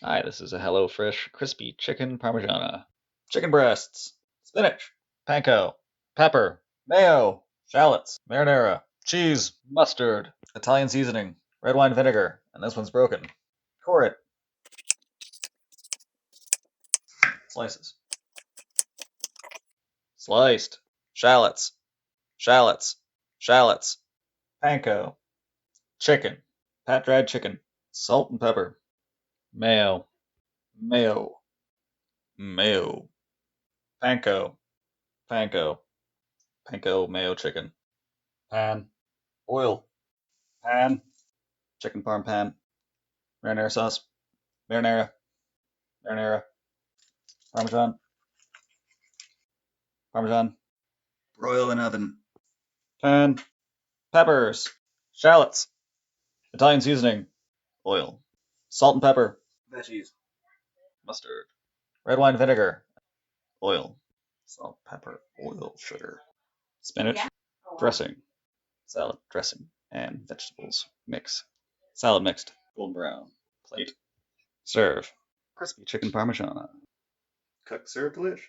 Hi, this is a HelloFresh crispy chicken Parmigiana. Chicken breasts, spinach, panko, pepper, mayo, shallots, marinara, cheese, mustard, Italian seasoning, red wine vinegar, and this one's broken. Core it. Slices. Sliced. Shallots. Shallots. Shallots. Panko. Chicken. Pat dried chicken. Salt and pepper. Mayo. Mayo. Mayo. Panko. Panko. Panko mayo chicken. Pan. Oil. Pan. Chicken parm pan. Marinara sauce. Marinara. Marinara. Parmesan. Parmesan. Broil in oven. Pan. Peppers. Shallots. Italian seasoning. Oil. Salt and pepper. Veggies. Mustard. Red wine vinegar. Oil. Salt, pepper, oil, sugar. Spinach. Dressing. Salad dressing. And vegetables. Mix. Salad mixed. Golden brown. Plate. Serve. Crispy chicken parmigiana. Cook, serve, delish.